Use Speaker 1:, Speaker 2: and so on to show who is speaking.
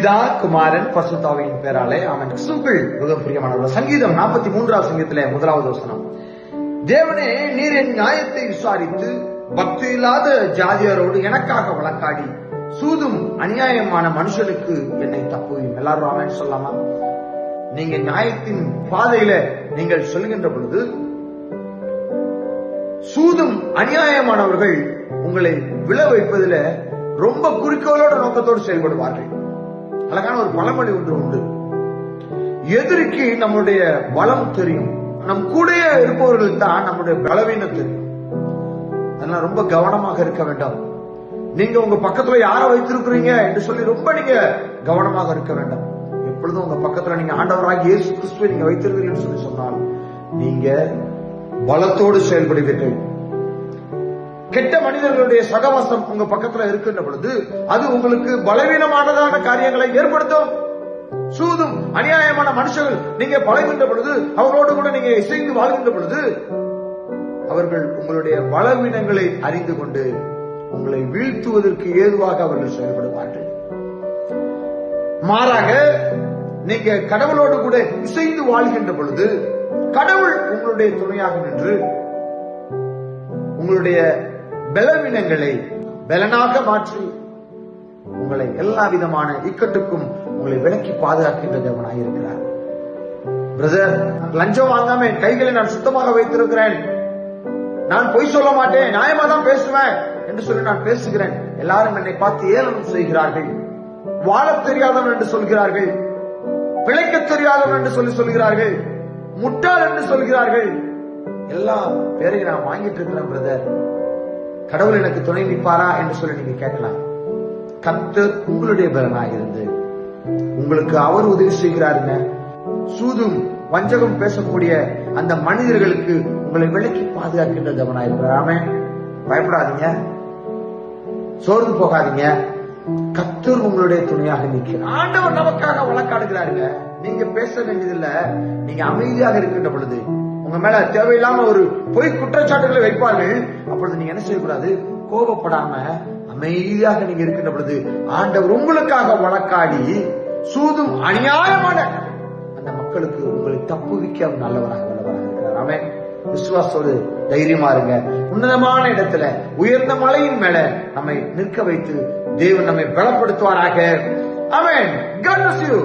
Speaker 1: பிதா குமாரன் பரிசுத்தாவியின் பேராலே ஆமென். கிறிஸ்துவுக்குள் மிக பிரியமானவர்கள். சங்கீதம் 43 சங்கீதத்திலே 1வது வசனம். தேவனே, நீர் என் நியாயத்தை விசாரித்து பக்தி இல்லாத ஜாதியாரோடு எனக்காக வழக்காடி சூதும் அநியாயமான மனுஷனுக்கு என்னை தப்புவீம். எல்லாரும் ஆமென் சொல்லாமா? நீங்க நியாயத்தின் பாதையில நீங்கள் சொல்கின்ற பொழுது சூதும் அநியாயமானவர்கள் உங்களை விழ வைப்பதில் ரொம்ப குறிக்கோளோட நோக்கத்தோடு செயல்படுவார்கள். அழகான ஒரு பழமொழி ஒன்று உண்டு. எதிரிக்கு நம்முடைய பலம் தெரியும், நம் கூட இருப்பவர்கள் தான் நம்முடைய பலவீனம் தெரியும். அதனால ரொம்ப கவனமாக இருக்க வேண்டும். நீங்க உங்க பக்கத்துல யாரை வைத்திருக்கிறீங்க என்று சொல்லி ரொம்ப நீங்க கவனமாக இருக்க வேண்டும். எப்பொழுதும் உங்க பக்கத்துல நீங்க ஆண்டவராகிய இயேசு கிறிஸ்துவை நீங்க வைத்திருக்கிறீர்கள் சொல்லி சொன்னால் நீங்க பலத்தோடு செயல்படுவீர்கள். கெட்ட மனிதர்களுடைய சகவாசம் உங்க பக்கத்துல இருக்கின்ற பொழுது அது உங்களுக்கு பலவீனமானதான காரியங்களை ஏற்படுத்தும். சூதும் அநியாயமான மனுஷர்கள் நீங்க பழகின்ற பொழுது, அவர்களோடு கூட நீங்க இசைந்து வாழ்கின்ற பொழுது, அவர்கள் உங்களுடைய பலவீனங்களை அறிந்து கொண்டு உங்களை வீழ்த்துவதற்கு ஏதுவாக அவர்கள் செயல்படுவார்கள். மாறாக நீங்க கடவுளோடு கூட இசைந்து வாழ்கின்ற பொழுது கடவுள் உங்களுடைய துணையாக நின்று உங்களுடைய பலவீனங்களை பலனாக மாற்றி உங்களை எல்லா விதமான இக்கட்டுக்கும் உங்களை விலக்கி பாதுகாக்கின்ற தேவனாக இருக்கிறார். பிரதர், லஞ்சம் வாங்காம என் கைகளை நான் சுத்தமாக வைத்திருக்கிறேன், நான் பொய் சொல்ல மாட்டேன், நியாயமா தான் பேசுவேன் என்று சொல்லி நான் பேசுகிறேன். எல்லாரும் என்னை பார்த்து ஏளனம் செய்கிறார்கள், வாழ தெரியாதவன் என்று சொல்கிறார்கள், பிழைக்க தெரியாதவன் என்று சொல்கிறார்கள், முட்டாள் என்று சொல்கிறார்கள். எல்லா பேரையும் நான் வாங்கிட்டு இருக்கிறேன். பிரதர், கடவுள் எனக்கு துணை நிற்பாரா என்று சொல்லி நீங்க கேட்கலாம். கர்த்தர் உங்களுடைய பலனாக இருந்து உங்களுக்கு அவர் உதவி செய்கிறாருங்க. சூதும் வஞ்சகம் பேசக்கூடிய அந்த மனிதர்களுக்கு உங்களை விலக்கி பாதுகாக்கின்ற தேவனாக இருக்கிறார். ஆமென். பயப்படாதீங்க, சோர்ந்து போகாதீங்க. கர்த்தர் உங்களுடைய துணையாக நிற்கிறார். ஆண்டவர் நமக்காக வழக்காடுகிறாருங்க. நீங்க பேச வேண்டியதில்ல. நீங்க அமைதியாக இருக்கின்ற பொழுது உங்க மேல தேவையில்லாம ஒரு பொய் குற்றச்சாட்டுகளை வைப்பார்கள். அப்பொழுது நீங்க என்ன செய்யக்கூடாது? கோபப்படாம அமைதியாக நீங்க இருக்கின்ற பொழுது ஆண்டவர் உங்களுக்காக வழக்காடி சூதும் அநியாயமான அந்த மக்களுக்கு உங்களை தப்புவிக்க அவர் நல்லவராக வல்லவராக இருக்கிறார். ஆமென். விசுவாசத்தோடு தைரியமா இருங்க. உன்னதமான இடத்துல உயர்ந்த மலையின் மேல நம்மை நிற்க வைத்து தேவன் நம்மை பலப்படுத்துவாராக. ஆமென். God bless you.